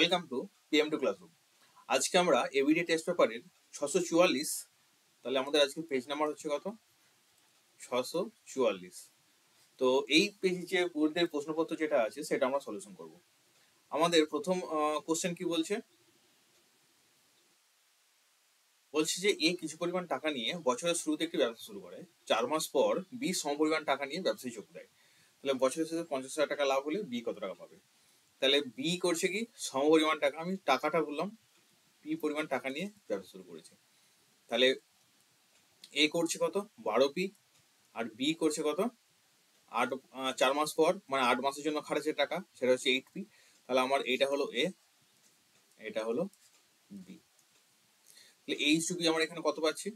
Welcome to PM2 classroom. আজকে আমরা everyday test পেপারের 644, তাহলে আমাদের আজকে পেজ নাম্বার হচ্ছে কত? 644। তো এই পেজে যে বোর্ডের প্রশ্নপত্র যেটা আছে সেটা আমরা সলিউশন করব। আমাদের প্রথম কোশ্চেন কি বলছে যে এ কিছু পরিমাণ টাকা নিয়ে বছরের শুরুতে একটি ব্যবসা শুরু করে, 4 মাস পর বি সমপরিমাণ টাকা নিয়ে ব্যবসায় যোগ দেয়। তাহলে বছরের শেষে 50,000 টাকা লাভ হলে বি কত টাকা পাবে? তাহলে বি করছে কি সমপরিমাণ টাকা, আমি টাকাটা বললাম, বি পরিমাণ টাকা নিয়ে ব্যবসা শুরু করেছে। তাহলে এ করছে কত 12p, আর বি করছে কত 4 মাস পর, মানে 8 মাসের জন্য খাটাচ্ছে টাকা, সেটা হচ্ছে 8p। তাহলে আমার এটা হলো এ, এটা হলো বি। তাহলে এই টুকু আমরা এখানে কত পাচ্ছি?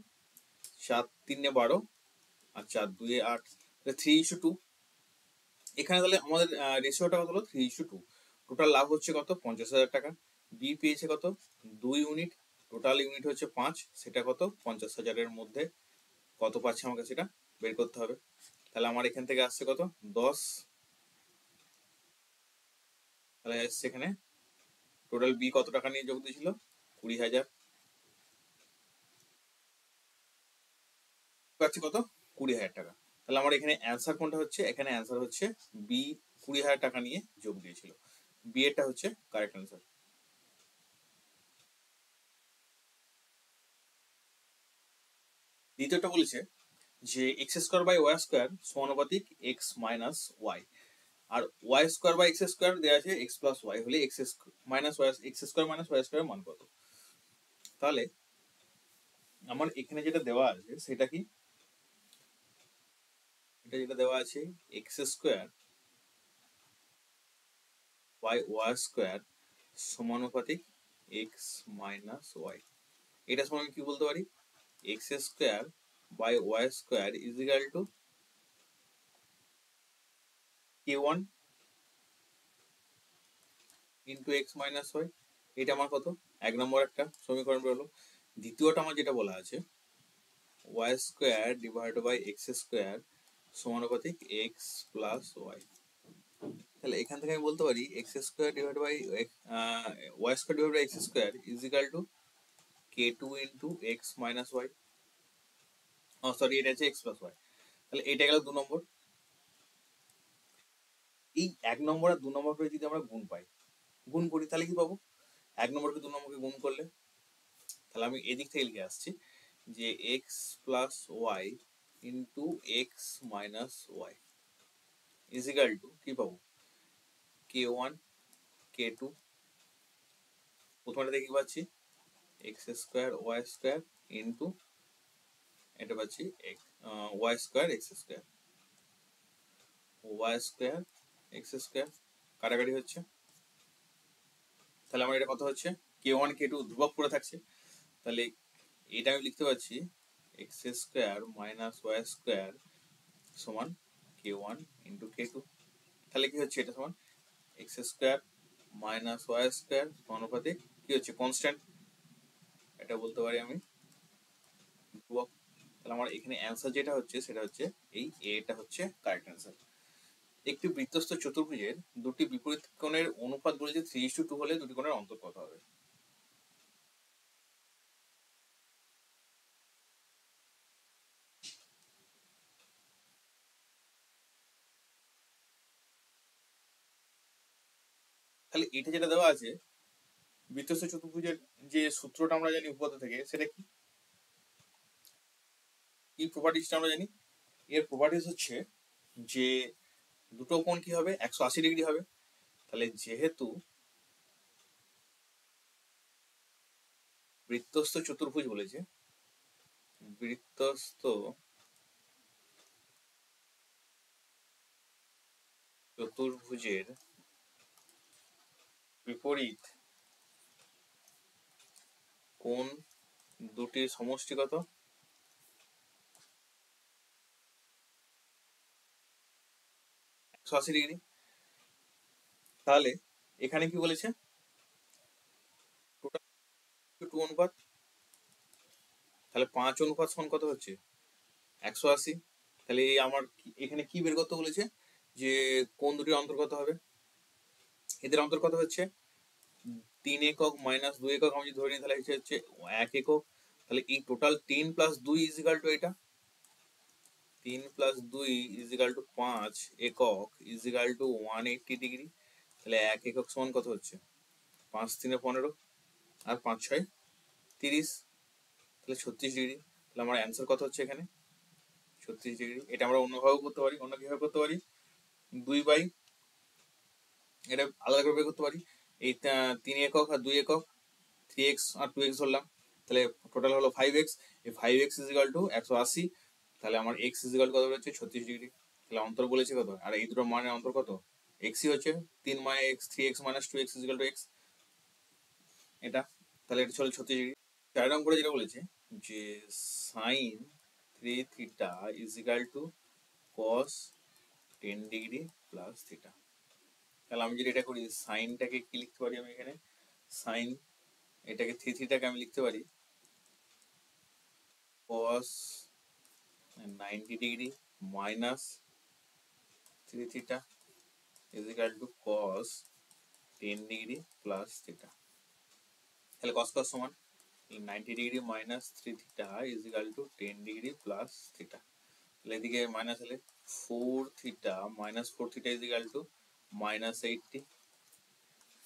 7 3 12 আর 4 2 8, 3:2। এখানে তাহলে আমাদের রেশিওটা কত হলো? 3:2। টোটাল লাভ হচ্ছে কত? 50,000 টাকা। বি পেয়েছে কত? 2 ইউনিট, টোটাল ইউনিট হচ্ছে 5, সেটা কত? 50,000-এর মধ্যে কত পাচ্ছে আমাকে সেটা বের করতে হবে। তাহলে আমার এখান থেকে আসছে কত? 10। তাহলে সেখানে টোটাল বি কত টাকা নিয়ে যোগ দিয়েছিল? 20,000। পাচ্ছি কত? 20,000 টাকা। তাহলে আমার এখানে অ্যান্সার কোনটা হচ্ছে? এখানে অ্যান্সার হচ্ছে বি, 20,000 টাকা নিয়ে যোগ দিয়েছিল। বি এরটা হচ্ছে কারেক্ট অ্যান্সার। দ্বিতীয়টা বলেছে যে x square by Y square সমানুপাতিক এক্স মাইনাস ওয়াই, আর y square by x square দেওয়া আছে এক্স প্লাস ওয়াই হলে x minus y, x square minus Y square মান কত? তাহলে আমার এখানে যেটা দেওয়া আছে সেটা কি? এটা যেটা দেওয়া আছে X square by Y square সমানুপাতিক এক্স মাইনাস ওয়াই। এটা সমান আমি কি বলতে পারি? X square by Y square is equal to k1 into X minus Y. এটা আমার কত? 1 নম্বর একটা সমীকরণ বেরোলো। দ্বিতীয়টা আমার যেটা বলা আছে Y square divide by x square সমানুপাতিক এক্স প্লাস ওয়াই। তাহলে এখান থেকে আমি বলতে পারি X square divide by Y square divide by x square is equal to k2 into X minus Y. Sorry, এটা হচ্ছে এক্স প্লাস ওয়াই। তাহলে এটা গেল 2 নম্বর। এই 1 নম্বর আর 2 নম্বর করে যদি আমরা গুণ করি তাহলে কি পাবো? 1 নম্বরকে 2 নম্বরকে গুণ করলে, তাহলে আমি এদিক থেকে লিখে আসছি যে X plus Y into X minus Y is equal to কি পাবো? k1 k2। প্রথমটা দেখি পাচ্ছি X square Y square into এটা পাচ্ছি Y square X square, Y square X square কাটাকাটি হচ্ছে। তাহলে আমার এটা কত হচ্ছে? k1 k2 ধ্রুবক পড়ে থাকছে। তাহলে এটা আমি লিখতে পারছি X square minus Y square সমান k1 ইন্টু k2। তাহলে কি হচ্ছে? এটা সমান X square minus Y square সমানুপাতিক কি হচ্ছে? কনস্ট্যান্ট। এটা বলতে পারি আমি ধ্রুবক। তাহলে আমার এখানে অ্যান্সার যেটা হচ্ছে সেটা হচ্ছে এই এটা হচ্ছে কারেক্ট অ্যান্সার। একটি বৃত্তস্থ চতুর্ভুজের দুটি বিপরীত কোণের অনুপাত বলেছে 3:2 হলে দুটি কোণের অন্তর কত হবে? তাহলে এটা যেটা দেওয়া আছে বৃত্তস্থ চতুর্ভুজের যে সূত্রটা আমরা জানি উপপাদ্য থেকে, সেটা কি কি প্রপার্টিসটা আমরা জানি? এর প্রপার্টিস হচ্ছে যে দুটো কোণ কি হবে? 180 ডিগ্রি হবে। তাহলে যেহেতু বৃত্তস্থ চতুর্ভুজ বলেছে, বৃত্তস্থ চতুর্ভুজের বিপরীত কোণ দুটির সমষ্টি কত? 180 ডিগ্রি। তাহলে এখানে কি বলেছে? টোটাল 2 অনুপাত। তাহলে 5 অনুপাত সমান কত হচ্ছে? 180। তাহলে এই আমার এখানে কি বের করতে বলেছে? যে কোন দুটির অন্তর্গত হবে? এদের অন্তর্গত হচ্ছে 3 একক মাইনাস 2 একক আমি যদি ধরে নিই তাহলে হচ্ছে 1 একক। তাহলে এই total 3 plus 2 is equal two এটা 3 প্লাস 2 ইজ ইকাল টু 5 একক ইজ ইকাল টু 180 ডিগ্রি। তাহলে 1 একক সমান কত হচ্ছে 5 3 15 আর 5 6 30, তাহলে 36 ডিগ্রি। তাহলে আমার অ্যান্সার কত হচ্ছে এখানে 36 ডিগ্রি। এটা আমরা অন্যভাবেও করতে পারি, অন্য কিভাবে করতে পারি 2 বাই এটা আলাদা করে বের করতে পারি। এই 3 একক আর 2 একক 3x আর 2x ধরলাম, তাহলে টোটাল হলো 5x। এই 5x ইজ ইকাল টু 180, তাহলে আমার x ইজ ইকাল কত হচ্ছে 36 ডিগ্রি। তাহলে অন্তর বলেছে কত, আর এই দুটো মানের অন্তর কত xই হচ্ছে 3 মানে x 3x minus 2x is equal two x এটা। তাহলে এটা চলে 36 ডিগ্রি। 4 নম্বরে যেটা বলেছে যে sin 3 theta is equal two cos 10 degree plus theta. তাহলে আমি যদি এটা করি সাইনটাকে কি লিখতে পারি আমি এখানে সাইন এটাকে 3 থিটাকে আমি লিখতে পারি cos 90 degree minus 3 theta is equal two cos 10 degree plus theta. তাহলে cos cos সমান 90 degree minus 3 theta is equal two 10 degree plus theta. তাহলে এদিকে মাইনাস হলে 4 theta minus 4 theta is equal two minus 80,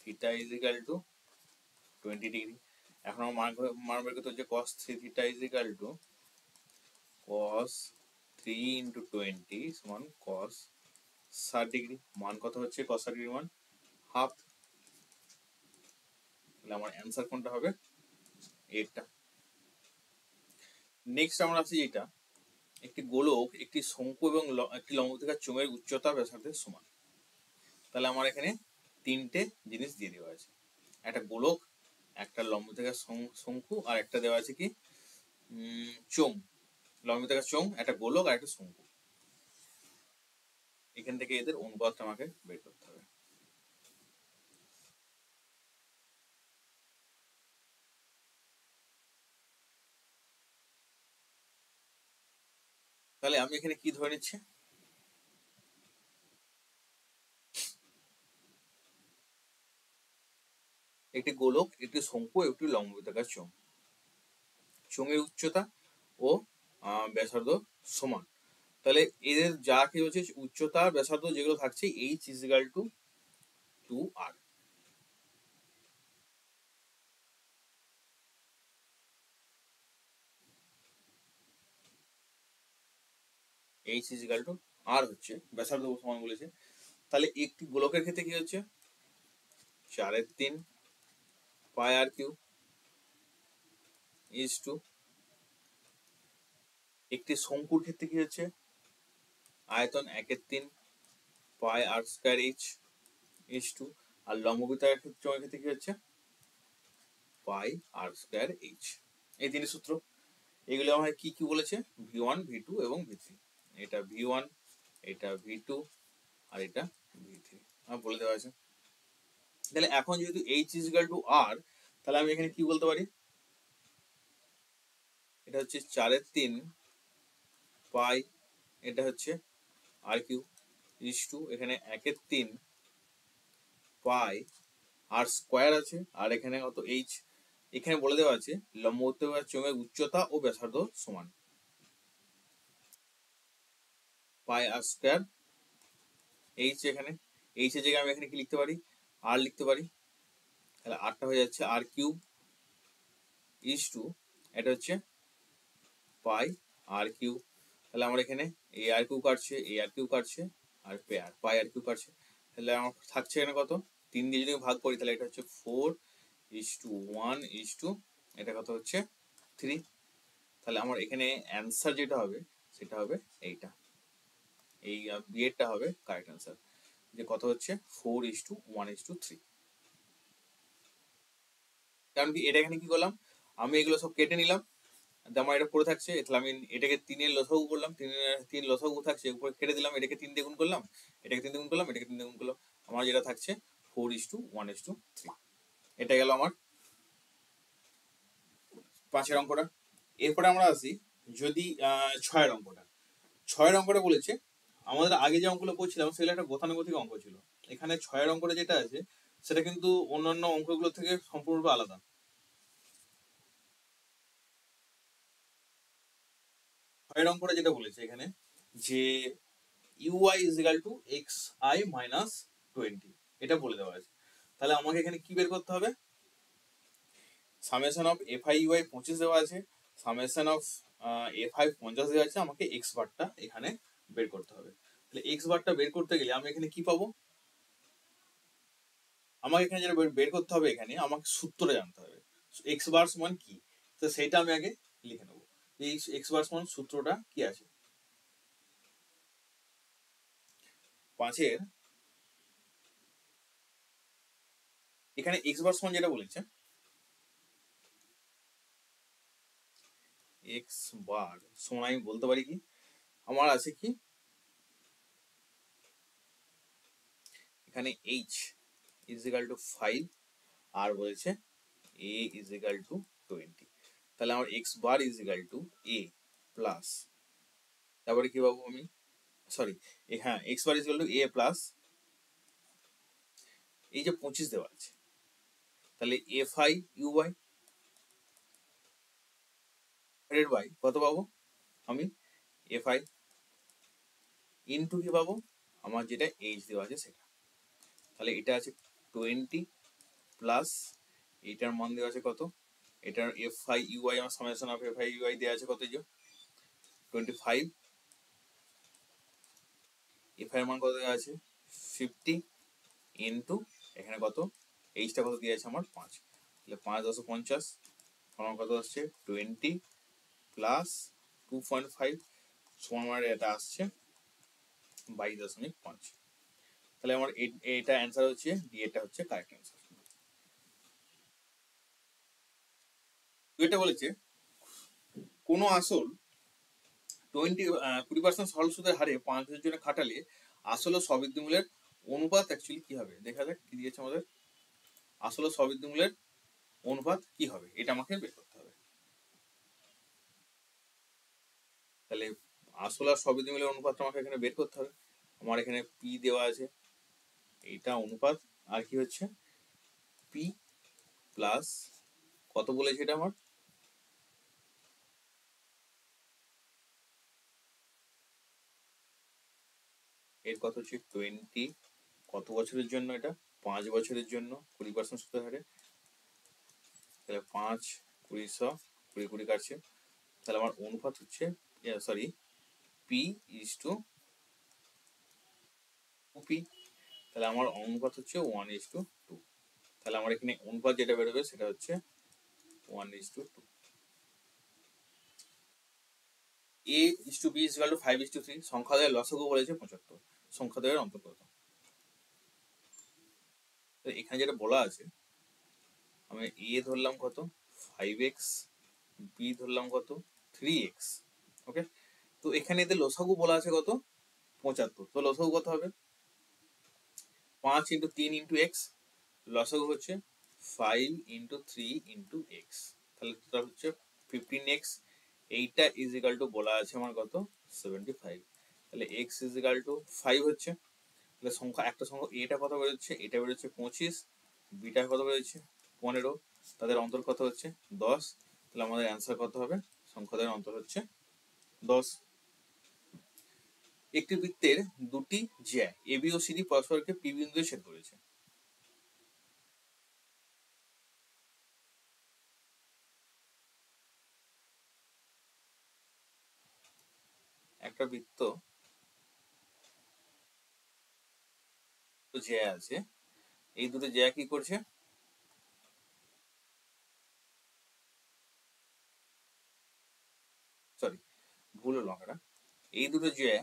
theta is equal two 20 degree. এখন আমার মান বের করতে হচ্ছে cos 3 theta is equal two cos 3 into 20 সমান cos 60 ডিগ্রি। মান কত হচ্ছে cos 60 ডিগ্রি মান হাফ। তাহলে আমার অ্যান্সার কোনটা হবে এটা। নেক্সট আমরা আসি এটা একটি গোলক একটি শঙ্কু এবং একটি লম্ববৃত্তাকার চোঙের উচ্চতা ব্যাসার্ধের সমান। তাহলে আমার এখানে তিনটে জিনিস দিয়ে দেওয়া আছে, একটা গোলক, একটা লম্ববৃত্তাকার শঙ্কু আর একটা দেওয়া আছে কি চোঙ, লম্ববৃত্তাকার চোঙ, একটা গোলক আর একটা শঙ্কু। এখান থেকে এদের অনুপাতটা আমাকে বের করতে হবে। তাহলে আমি এখানে কি ধরে নিচ্ছি একটি গোলক একটি শঙ্কু একটি লম্ববৃত্তাকার চোঙ, চোঙের উচ্চতা ও ব্যাসার্ধ সমান। তাহলে এদের যা কি হচ্ছে উচ্চতা ব্যাসার্ধ যেগুলো থাকছে h is equal two 2r। h is equal two r হচ্ছে ব্যাসার্ধ সমান বলেছে। তাহলে একটি গোলকের ক্ষেত্রে কি হচ্ছে 4/3 পাই আর কিউ ইজ টু, একটি শঙ্কুর ক্ষেত্রে কি হচ্ছে আয়তন 1/3 পাই আর স্কয়ার এইচ ইজ টু, আর লম্ববৃত্তাকার ক্ষেত্রে কি হচ্ছে পাই আর স্কয়ার এইচ। এই তিনটি সূত্র, এগুলো আমার কি কি বলেছে v1 v2 এবং v3। এটা v1, এটা v2 আর এটা v3 আমার বলে দেওয়া আছে। তাহলে এখন যেহেতু h is equal two r, তাহলে আমি এখানে কি বলতে পারি এটা হচ্ছে 4/3 পাই, এটা হচ্ছে আর কিউ ইজ টু, এখানে 1/3 পাই আর স্কয়ার আছে আর এখানে কত h। এখানে বলে দেওয়া আছে লম্ববৃত্তাকার চোঙের উচ্চতা ও ব্যাসার্ধ সমান পাই আর স্কয়ার h। এখানে h এর জায়গায় আমি এখানে কি লিখতে পারি r লিখতে পারি, তাহলে rটা হয়ে যাচ্ছে আর কিউব ইজ টু, এটা হচ্ছে পাই আর কিউব। তাহলে আমার এখানে এই আর কিউব কাটছে, এই আর কিউব কাটছে আর পাই আর কিউব কাটছে, তাহলে আমার থাকছে এখানে কত 3 দিয়ে যদি ভাগ করি তাহলে এটা হচ্ছে 4:1 ইজ টু, এটা কত হচ্ছে 3। তাহলে আমার এখানে অ্যান্সার যেটা হবে সেটা হবে এইটা, এই বিয়েরটা হবে কারেক্ট অ্যান্সার, যে কত হচ্ছে 4:1:3। কারণ কি এটা এখানে কি করলাম আমি এগুলো সব কেটে নিলাম, আমার এটা পড়ে থাকছে, তাহলে আমি এটাকে 3 লসাগু করলাম, 3 লসাগু থাকছে উপরে কেটে দিলাম, এটাকে 3 দিয়ে গুণ করলাম, এটাকে 3 দিয়ে গুণ করলাম, এটাকে 3 দিয়ে গুণ করলাম, আমার যেটা থাকছে 4:1:3। এটা গেল আমার 5 অঙ্কটা। এরপরে আমরা আসি যদি 6 অঙ্কটা। 6 অঙ্কটা বলেছে আমাদের আগে যে অঙ্কগুলো করছিলাম সেগুলো একটা গতানুগতিক অঙ্ক ছিল। এখানে 6 অঙ্কটা যেটা আছে সেটা কিন্তু অন্যান্য অঙ্কগুলো থেকে সম্পূর্ণরূপে আলাদা। পরের অঙ্কটা যেটা বলেছে এখানে যে UI is equal to X I minus 20, এটা বলে দেওয়া আছে। তাহলে আমাকে এখানে কি বের করতে হবে? Summation of F I UI 25 দেওয়া আছে, সামেশন অফ এফ আই 50 দেওয়া আছে, আমাকে এক্স বারটা এখানে বের করতে হবে। তাহলে এক্স বারটা বের করতে গেলে আমি এখানে কি পাবো? আমাকে এখানে যেটা বের করতে হবে, এখানে আমাকে সূত্রটা জানতে হবে এক্স বার সমান কি। তো সেইটা আমি আগে লিখে নেবো। এই এক্স বার সমান সূত্রটা কি আছে? 5-এর এখানে এক্স বার সমান যেটা বলেছে এক্স বার সমান আমি বলতে পারি কি, আমার আছে কি এখানে এইচ ইজ ইকাল টু 5 আর বলেছে এ ইজ ইকাল টু 20। তাহলে আমার x bar is equal two A plus, তারপরে কি পাবো আমি, সরি হ্যাঁ x bar is equal two A plus এই যে 25 দেওয়া আছে, তাহলে এফ আই ইউ ওয়াই এর বাই কত পাবো আমি, এফ আই ইনটু কি পাবো আমার যেটা এইচ দেওয়া আছে সেটা। তাহলে এটা আছে 20 প্লাস এইটার মান দেওয়া আছে কত, এটার এফ আই ইউআই আমার summation of F I UI দেওয়া আছে কত, যে 25, এফ আই এর মান কত দেওয়া আছে 50 ইনটু এখানে কত এইচটা কত দিয়ে আছে আমার 5, তাহলে 5 10 50 আমার কত আসছে 20 প্লাস 2.5 সমান আমার এটা আসছে 22.5। তাহলে আমার এটা অ্যান্সার হচ্ছে ডি, এটা হচ্ছে কারেক্ট অ্যান্সার। এটা বলেছে কোনো আসল 20% সরল সুদের হারে 5 বছরের জন্য খাটালে আসল ও সবৃদ্ধিমূলের অনুপাত অ্যাকচুয়ালি কি হবে, দেখা যাক কি দিয়েছে আমাদের। আসল ও সবৃদ্ধিমূলের অনুপাত কি হবে এটা আমাকে বের করতে হবে। তাহলে আসল আর সবৃদ্ধিমূলের অনুপাতটা আমাকে এখানে বের করতে হবে। আমার এখানে পি দেওয়া আছে, এইটা অনুপাত, আর কি হচ্ছে পি প্লাস কত বলেছে এটা আমার, এর কত হচ্ছে 20, কত বছরের জন্য এটা 5 বছরের জন্য 20% সুদের হারে, তাহলে 5 20 20 20 কাটছে, তাহলে আমার অনুপাত হচ্ছে sorry P is to P, তাহলে আমার অনুপাত হচ্ছে 1:2। তাহলে আমার এখানে অনুপাত যেটা বেরোবে সেটা হচ্ছে 1:2। A is to B is equal to 5:3, সংখ্যাদ্বয়ের লসাগু বলেছে 75, সংখ্যাদ্বয়ের অন্তর্গত। তো এখানে যেটা বলা আছে আমি এ ধরলাম কত 5x, বি ধরলাম কত 3x, ওকে। তো এখানে এদের লসাগু বলা আছে কত 75, তো লসাগু কত হবে 5 ইন্টু 3 ইন্টু এক্স, লসাগু হচ্ছে 5 ইন্টু 3 ইন্টু এক্স, তাহলে টোটাল হচ্ছে 15x, এইটা ইজ ইকাল টু বলা আছে আমার কত 75, তাহলে এক্স ইজ ইকাল টু 5 হচ্ছে, তাহলে সংখ্যা একটা সংখ্যা এটা কত বেরোচ্ছে, এটা বেরোচ্ছে 25, বিটা কত বেরোচ্ছে 15, তাদের অন্তর কত হচ্ছে 10, তাহলে আমাদের অ্যান্সার কত হবে, সংখ্যাদের অন্তর হচ্ছে 10। একটি বৃত্তের দুটি জ্যা A B O C D পরস্পরকে পি বিন্দুতে ছেদ করেছে। একটা বৃত্ত জ্যা আছে, এই দুটো জ্যা কি করছে, সরি ভুল হলো এটা, এই দুটো জ্যা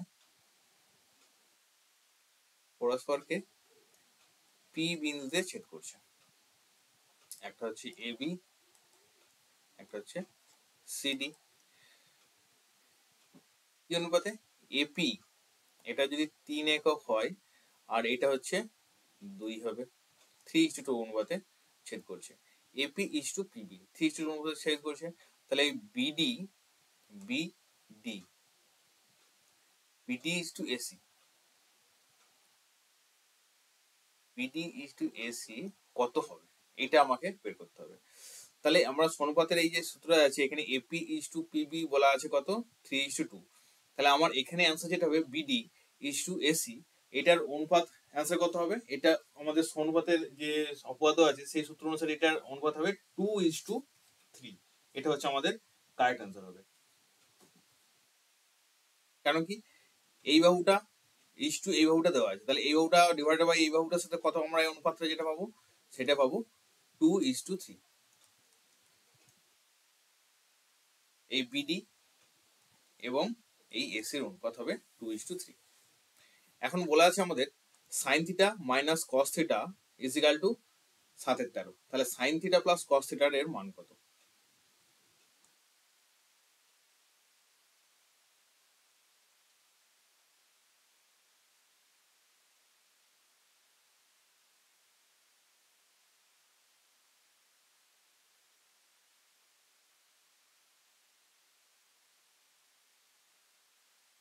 পরস্পরকে পি বিন্দুতে ছেদ করছে, একটা হচ্ছে এ বি, একটা হচ্ছে সিডি। কি অনুপাতে, এপি এটা যদি 3 একক হয় আর এটা হচ্ছে 2 হবে, 3:2 অনুপাতে ছেদ করছে, এপি ইজ টু পিবি 3:2 অনুপাতে ছেদ করছে, তাহলে এই BD BD BD is to AC, BD is to AC কত হবে, এটা আমাকে বের করতে হবে। তাহলে আমরা অনুপাতের এই যে সূত্র আছে এখানে এপি ইজ টু পিবি বলা আছে কত 3:2। তাহলে আমার এখানে অ্যান্সার যেটা হবে বিডি ইজ টু এসি, এটার অনুপাত অ্যান্সার কত হবে, এটা আমাদের অনুপাতের যে অপবাদ আছে সেই সূত্র অনুসারে এটার অনুপাত হবে 2:3। এটা হচ্ছে আমাদের কারেক্ট অ্যান্সার হবে। কারণ কি এই বাহুটা ইজ টু এই বাহুটা দেওয়া আছে, তাহলে এই বাহুটা ডিভাইডেড বাই এই বাহুটার সাথে কত আমরা এই অনুপাতটা যেটা পাবো সেটা পাবো 2:3। এই বিডি এবং এই এসির অনুপাত হবে 2:3। এখন বলা আছে আমাদের sign theta minus cos theta is equal two 7/13। তাহলে সাইন থিটা প্লাস কস থিটার এর মান কত?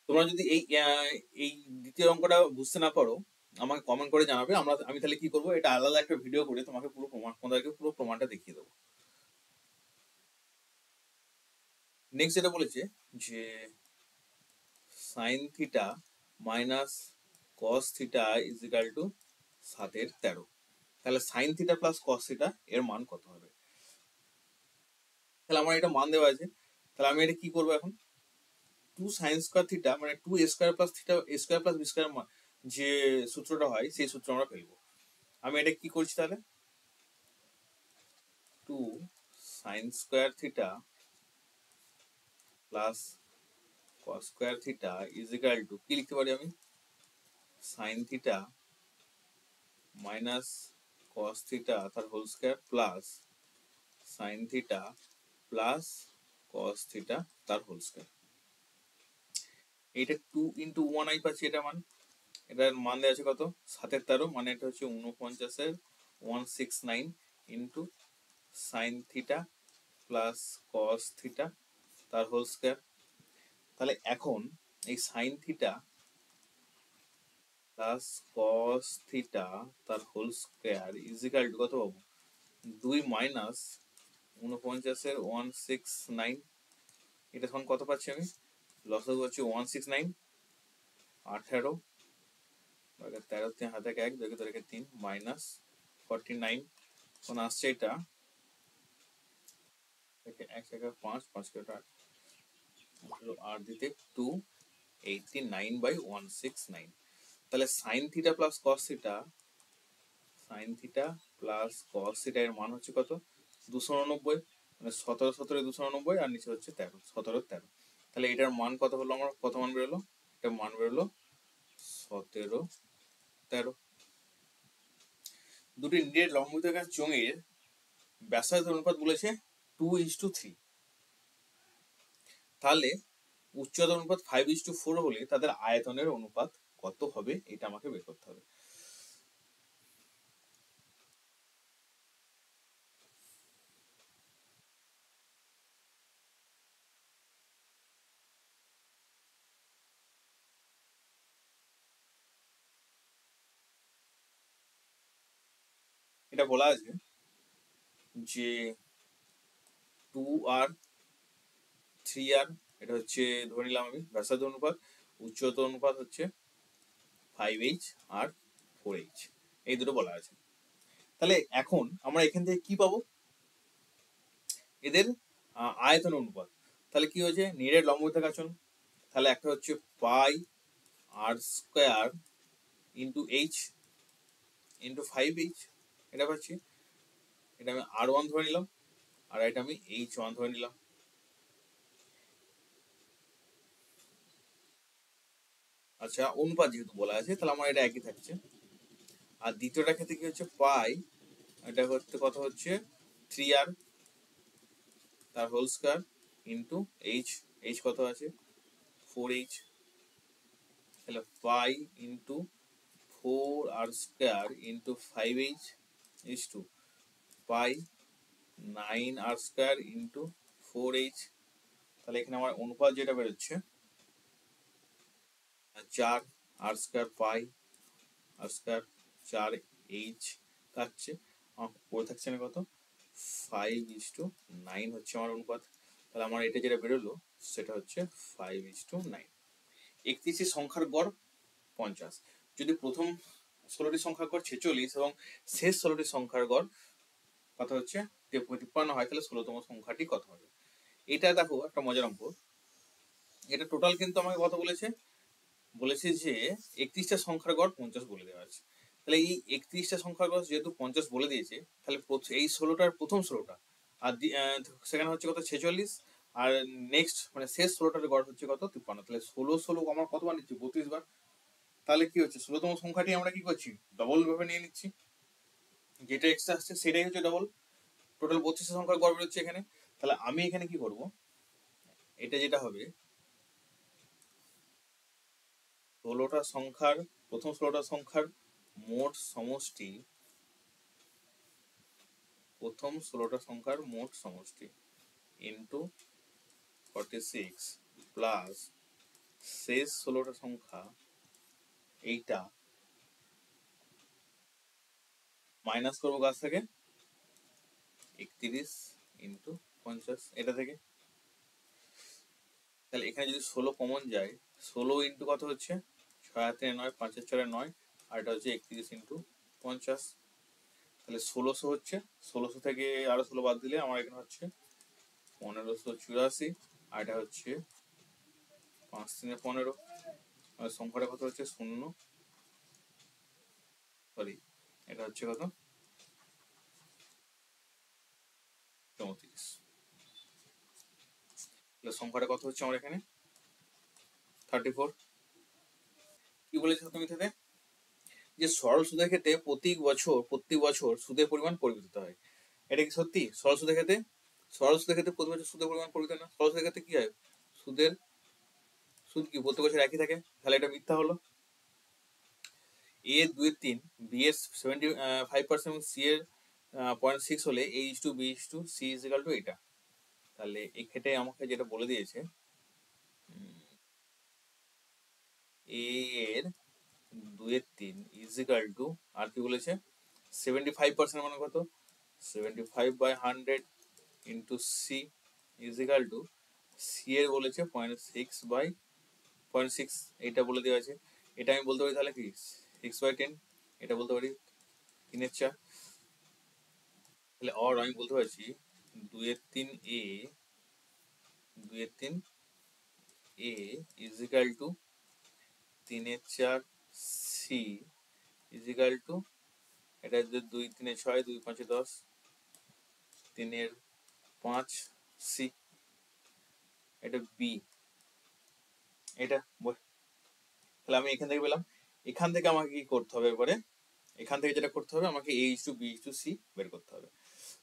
তোমরা যদি এই দ্বিতীয় অঙ্কটা বুঝতে না পারো আমাকে কমেন্ট করে জানাবে, আমি তাহলে কি করবো, এটা আলাদা একটা ভিডিও করে তোমাকে পুরো প্রমাণ, তোমাদেরকে পুরো প্রমাণটা দেখিয়ে দেবো। নেক্সট যেটা বলেছে যে sign theta minus cos theta is equal two 7/13। তাহলে sign theta plus cos theta এর মান কত হবে? তাহলে আমার এটা মান দেওয়া আছে, তাহলে আমি এটা কি করবো এখন, 2 sin² থিটা মানে 2a² plus theta a² plus b² যে সূত্রটা হয় সেই সূত্র আমরা ফেলবো। আমি এটা কি করছি তাহলে 2 sin² theta plus cos² theta is equal to কি লিখতে পারি আমি, sine theta minus cos theta তার whole square plus sine theta plus cos theta তার হোল স্কয়ার। এইটা 2 × 1 আই পাচ্ছি, এটা মান, এটার মান দেওয়া আছে কত 7/13, মানে এটা হচ্ছে 49 169 into sine theta plus cos theta তার হোল স্কয়ার। তাহলে এখন এই sine theta plus cos theta তার whole square is equal to কত পাবো, 2 মাইনাস 49 169, এটা তখন কত পাচ্ছি আমি, লসাগু হচ্ছে 169, 18 13 3 হাতে 1 2 3 3 মাইনাস 49, তখন আসছে এটা 1 5 5 8 দিতে 289/169। তাহলে sign theta plus cos theta, sign theta plus cos theta এর মান হচ্ছে কত 289, মানে 17 17 289 আর নিচে হচ্ছে 13 17 13। তাহলে এটার মান কত হলো, আমার কত মান বেরোলো, এটার মান বেরোলো 17 13। দুটি নিরেট লম্ববৃত্তাকার চোঙের ব্যাসার্ধ অনুপাত বলেছে 2:3। তাহলে উচ্চতার অনুপাত 5:4 হলে তাদের আয়তনের অনুপাত কত হবে, এটা আমাকে বের করতে হবে। এটা বলা আছে যে 2r 3r, এটা হচ্ছে ধরে নিলাম আমি ব্যাসার্ধ অনুপাত, উচ্চতা অনুপাত হচ্ছে 5h আর 4h, এই দুটো বলা আছে। তাহলে এখন আমরা এখান থেকে কি পাবো, এদের আয়তন অনুপাত। তাহলে কি হয়েছে নিরেট লম্ববৃত্তাকার চোঙ, তাহলে একটা হচ্ছে পাই r² into h into 5h, এটা পাচ্ছি, এটা আমি r1 ধরে নিলাম আর এটা আমি h1 ধরে নিলাম। আচ্ছা অনুপাত যেহেতু বলা আছে তাহলে আমার এটা একই থাকছে। আর দ্বিতীয়টা ক্ষেত্রে কি হচ্ছে পাই, এটা করতে কত হচ্ছে 3r তার হোল স্কয়ার ইন্টু h কত আছে 4h, তাহলে pi into 4r² into 5h is to pi 9r² into 4h। তাহলে এখানে আমার অনুপাত যেটা বেরোচ্ছে 4r² পাই r² 4 এইচ কাটছে, আমার পড়ে থাকছে না কত 5:9 হচ্ছে আমার অনুপাত। তাহলে আমার এটা যেটা বেরোলো সেটা হচ্ছে 5:9। 31টি সংখ্যার গড় 50। যদি প্রথম 16টি সংখ্যার গড় 46 এবং শেষ 16টি সংখ্যার গড় কত হচ্ছে 53 হয়, তাহলে 16তম সংখ্যাটি কত হবে? এটা দেখো একটা মজার অঙ্ক। এটা টোটাল কিন্তু আমাকে কত বলেছে, বলেছে যে 31টা সংখ্যার গড় 50 বলে দেওয়া আছে। তাহলে এই 31টা সংখ্যার গড় যেহেতু 50 বলে দিয়েছে, তাহলে এই 16টার প্রথম 16টা আর সেখানে হচ্ছে কত 46, আর নেক্সট মানে শেষ 16টার গড় হচ্ছে কত 53। তাহলে 16 আমার কতবার নিচ্ছি 32 বার। তাহলে কি হচ্ছে 16তম সংখ্যাটি আমরা কি করছি ডবল ভাবে নিয়ে নিচ্ছি, যেটা এক্সট্রা আসছে সেটাই হচ্ছে ডবল। টোটাল 32টা সংখ্যার গড় বেরোচ্ছে এখানে। তাহলে আমি এখানে কি করব, এটা যেটা হবে 16টা সংখ্যার প্রথম 16টা সংখ্যার মোট সমষ্টি, প্রথম 16টা সংখ্যার মোট সমষ্টি ইন্টু 46 প্লাস শেষ 16টা সংখ্যা এইটা মাইনাস করবো কাছ থেকে 31 ইন্টু 50 এটা থেকে। তাহলে এখানে যদি 16 কমন যায়, 16 ইন্টু কত হচ্ছে 6 9 5 4 9, আর এটা হচ্ছে 31 ইন্টু 50। তাহলে 1600 হচ্ছে, 1600 থেকে আরো 16 বাদ দিলে আমার এখানে হচ্ছে 1584, আর এটা হচ্ছে 5 3 15, আর সংখ্যাটা কত হচ্ছে 0, সরি এটা হচ্ছে কত 34। তাহলে সংখ্যাটা কত হচ্ছে আমার এখানে 34। কি বলেছে তুমি থেকে যে সরল সুদের ক্ষেত্রে প্রতি বছর সুদের পরিমাণ পরিবর্তিত হয়, এটা কি সত্যি? সরল সুদের ক্ষেত্রে প্রতি বছর সুদের পরিমাণ পরিবর্তন না, সরল সুদের ক্ষেত্রে কি হয় সুদের সুদ কি প্রতি বছর একই থাকে, তাহলে এটা মিথ্যা হলো। এ 2/3, বি এর 75% এবং সি এর 0.6 হলে A:B:C = এটা। তাহলে এই ক্ষেত্রে আমাকে যেটা বলে দিয়েছে এ এর 2/3 আর কি বলেছে 75% মানে কত 75/100 ইন্টু সি সি এর বলেছে 0.6/0.6, এটা বলে দেওয়া আছে। এটা আমি বলতে পারি তাহলে কি 6/10, এটা বলতে পারি 3/4। তাহলে আমি বলতে পারছি 2/3 এ 2/3 এ = 3/4 সি এটা 2 3 6 2 5 10 3/5 সি, এটা বি এটা তাহলে আমি এখান থেকে পেলাম। এখান থেকে আমাকে কি করতে হবে এবারে, এখান থেকে যেটা করতে হবে আমাকে A:B:C বের করতে হবে।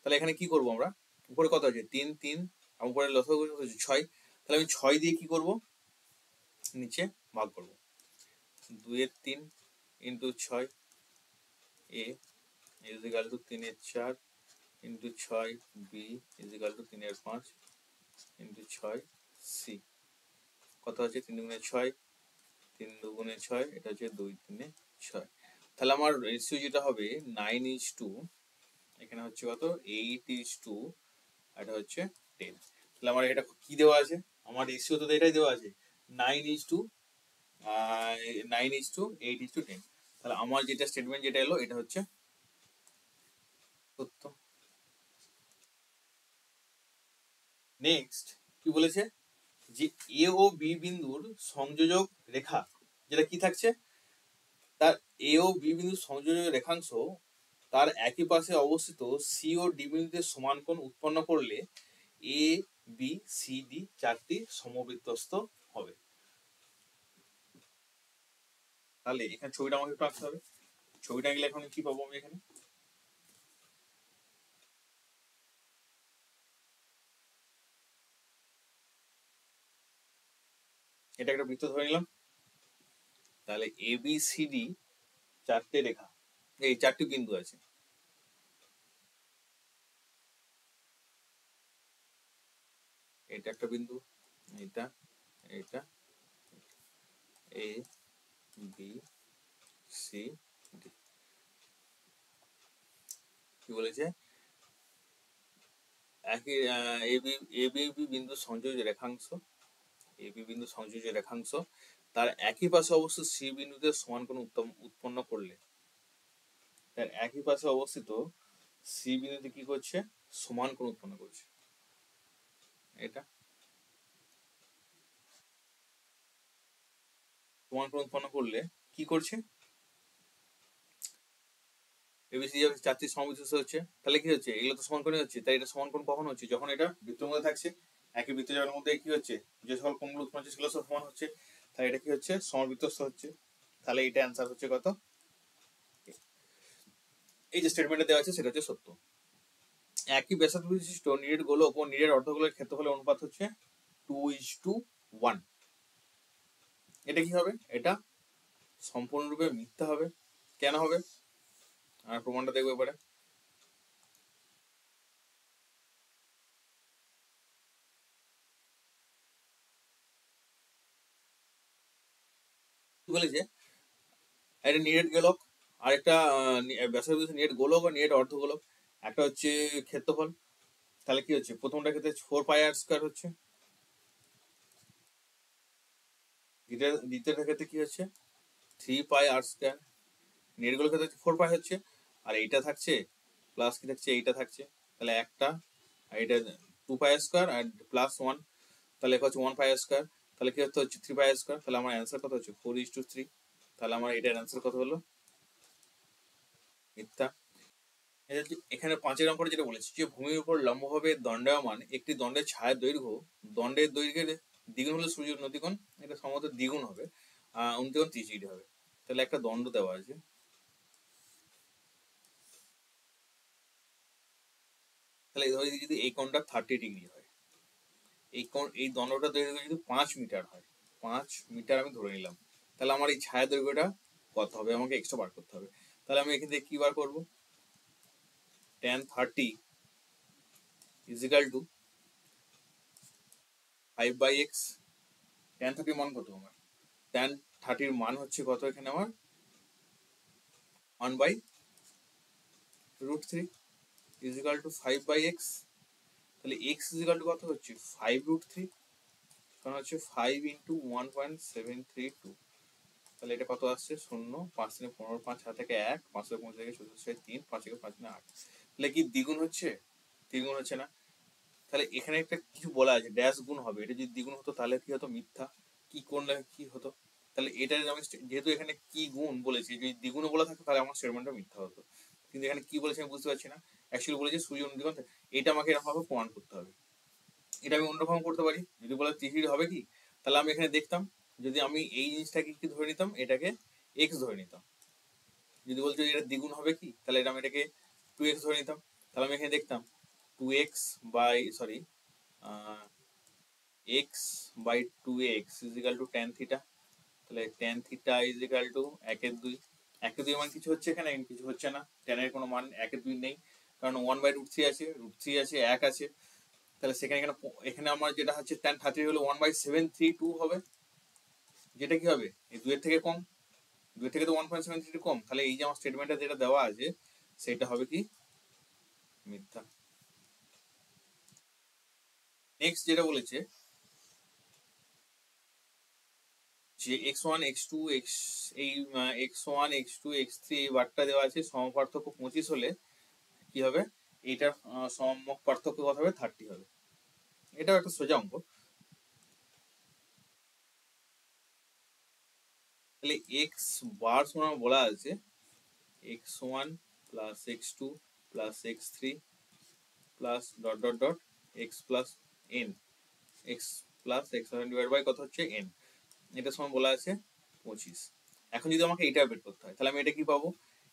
তাহলে এখানে কি করব আমরা, উপরে কত আছে 3 3, আর উপরে লসাগু কত আছে 6। তাহলে আমি 6 দিয়ে কি করব নিচে ভাগ করব, 2/3 into 6 A = 3/4 into 6 B = 3/5 into 6 C কত আছে 3 দুগুণে 6 3 দুগুণে 6, এটা হচ্ছে 2 3 6। তাহলে আমার রেশিও যেটা হবে 9:2, এখানে হচ্ছে কত 8:2, এটা হচ্ছে 10। তাহলে আমার এটা কি দেওয়া আছে, আমার রেশিও তো এটাই দেওয়া আছে 9:8:10। তাহলে আমার যেটা স্টেটমেন্ট যেটা এলো এটা হচ্ছে সত্য। নেক্সট কি বলেছে যে এ ও বি বিন্দুর সংযোজক রেখা যেটা কি থাকছে, তার এ ও বি বিন্দুর সংযোজক রেখাংশ তার একই পাশে অবস্থিত সি ও ডি বিন্দুতে সমান কোণ উৎপন্ন করলে এ বি সি ডি চারটি সমবৃত্তস্থ হবে। তাহলে এখানে ছবিটা আমাকে একটু আঁকতে হবে। ছবিটা গেলে এখন কি পাবো আমি এখানে, এটা একটা বৃত্ত ধরে নিলাম। তাহলে এ বি সি ডি চারটে রেখা, এই চারটি বিন্দু আছে। এটা একটা বিন্দু, এটা এটা এ বি সি ডি। কি বলেছে, একই এবি বিন্দু সংযোজ্য রেখাংশ, এবি বিন্দু সংযোজ্য রেখাংশ তার একই পাশে অবস্থিত সি বিন্দুতে সমান কোণ উৎপন্ন করলে, তার একই পাশে অবস্থিত সি বিন্দুতে কি করছে, সমান কোণ উৎপন্ন করছে। এটা সমান কোণ উৎপন্ন করলে কি করছে, এবিসি চারটি সমবিচ্ছিন্ন হচ্ছে, তাহলে কি হচ্ছে, এগুলো তো সমান কোণই হচ্ছে। তাই এটা সমান কোণ কখন হচ্ছে, যখন এটা বৃত্তের মধ্যে থাকছে, একই বৃত্তচাপের মধ্যে কি হচ্ছে, যে সকল কোণগুলো উৎপন্ন হচ্ছে সেগুলো সব সমান হচ্ছে, তাই এটা কি হচ্ছে, সমবৃত্তস্থ হচ্ছে। তাহলে এটা অ্যান্সার হচ্ছে কত, এই যে স্টেটমেন্টে দেওয়া আছে সেটা হচ্ছে সত্য। একই ব্যাসার্ধ বিশিষ্ট নিরেট গোলক ও নিরেট অর্ধগোলকের ক্ষেত্রফলের অনুপাত হচ্ছে 2:1। এটা কি হবে, এটা সম্পূর্ণরূপে মিথ্যা হবে। কেন হবে, আর প্রমাণটা দেখবো এবারে। বলেছে একটা নিরেট গোলক আর একটা ব্যাসার্ধ নিরেট গোলক ও নিরেট অর্ধগোলক, একটা হচ্ছে ক্ষেত্রফল। তাহলে কি হচ্ছে, প্রথমটা ক্ষেত্রে 4πr² হচ্ছে, দ্বিতীয়টার ক্ষেত্রে কি হচ্ছে 3πr²। নিরেট গোলকের ক্ষেত্রে 4π হচ্ছে, আর এইটা থাকছে প্লাস কি থাকছে, এইটা থাকছে। তাহলে একটা আর এটা 2πr² আর +1, তাহলে হচ্ছে 1πr²। তাহলে কি হচ্ছে 3πr²। তাহলে আমার অ্যান্সার কত হচ্ছে 4:3। তাহলে আমার এটার অ্যান্সার কত হলো, মিথ্যা। এখানে 5 নম্বরে যেটা বলেছি, যে ভূমির উপর লম্বভাবে দণ্ডায়মান একটি দণ্ডের ছায়ার দৈর্ঘ্য দণ্ডের দৈর্ঘ্যের দ্বিগুণ হলে সূর্য নতিকোণ, এটা সম্ভবত দ্বিগুণ হবে, উনতিকোণ 30° হবে। তাহলে একটা দণ্ড দেওয়া আছে, তাহলে যদি এই কোণটা 30° হয়, এই দণ্ডটার দৈর্ঘ্য যদি 5 মিটার হয়, 5 মিটার আমি ধরে নিলাম, তাহলে আমার এই ছায়া দৈর্ঘ্যটা কত হবে, আমাকে এক্সট্রা বার করতে হবে। তাহলে আমি এখান থেকে কি বার করবো, tan 30 = 5/x। tan 30 মান কত আমার, tan 30 মান হচ্ছে কত, এখানে আমার 1/√3 = 5/x। তাহলে x = কত হচ্ছে 5√3, কারণ হচ্ছে 5 × 1.732। তাহলে এটা কত আসছে, 0, 5 × 15, 5 হাত থেকে 1, 5 থেকে 5 থেকে 14, 3, 5 থেকে 5 8। তাহলে কি দ্বিগুণ হচ্ছে, দ্বিগুণ হচ্ছে না। তাহলে এখানে একটা কিছু বলা আছে ড্যাশ গুণ হবে, এটা যদি দ্বিগুণ হতো তাহলে কি হতো, মিথ্যা। কি করলে কি হতো, তাহলে এটা আমি যেহেতু এখানে কি গুণ বলেছি, যদি দ্বিগুণও বলা থাকতো তাহলে আমার স্টেটমেন্টটা মিথ্যা হতো। কিন্তু এখানে কি বলেছে আমি বুঝতে পারছি না। অ্যাকচুয়ালি বলেছে সূর্য নদীকোণ, এটা আমাকে এরকম ভাবে প্রমাণ করতে হবে। এটা আমি অন্যরকম করতে পারি, যদি বলে 30° হবে কি, তাহলে আমি এখানে দেখতাম, যদি আমি এই জিনিসটাকে কি ধরে নিতাম, এটাকে x ধরে নিতাম। যদি বলছো এটা দ্বিগুণ হবে কি, তাহলে এটা আমি এটাকে 2x ধরে নিতাম। তাহলে আমি এখানে দেখতাম 2x by sorry x/2x = tan theta. তাহলে tan থিটা = 1/2। 1/2 মান কিছু হচ্ছে, এখানে কিছু হচ্ছে না, tan এর কোনো মান 1/2 নেই, কারণ 1/√3 আছে, √3 আছে, 1 আছে। তাহলে সেখানে এখানে এখানে আমার যেটা হচ্ছে tan 30 হলো 1/732 হবে, যেটা কি হবে এই 2 এর থেকে কম, 2 এর থেকে তো 1.732 কম। তাহলে এই যে আমার স্টেটমেন্টে যেটা দেওয়া আছে সেটা হবে কি, মিথ্যা। নেক্সট যেটা বলেছে যে x1 x2 x এই x1 x2 x3 এই বারটা দেওয়া আছে, সমপার্থক্য 25 হলে কি হবে, এইটার সমক পার্থক্য কত হবে, 30 হবে। এটাও একটা সোজা অঙ্ক। তাহলে x বার সমান বলা আছে x1 + x2 + x3 + ... x + n, x + x1 / কত হচ্ছে n, এটা সমান বলা আছে 25। এখন যদি আমাকে এটা বের করতে হয়, তাহলে আমি এটা কি পাবো,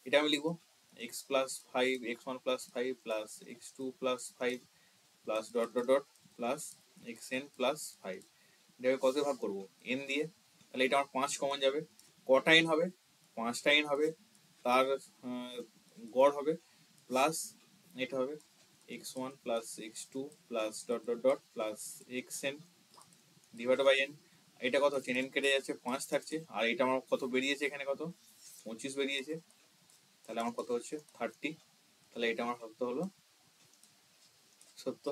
এটা আমি লিখবো x + 5 x1 + 5 + x2 + 5 + ... xn + 5। এটাকে কত ভাগ করবো, n দিয়ে। তাহলে এটা আমার 5 কমন যাবে, কটা n হবে, 5টা n হবে, তার গড় হবে প্লাস এটা হবে x1 + x2 + ... xn / n। এটা কত হচ্ছে, n কেটে যাচ্ছে, 5 থাকছে, আর এটা আমার কত বেরিয়েছে, এখানে কত 25 বেরিয়েছে। তাহলে আমার কত হচ্ছে 30। তাহলে এটা আমার সত্য হলো, সত্য।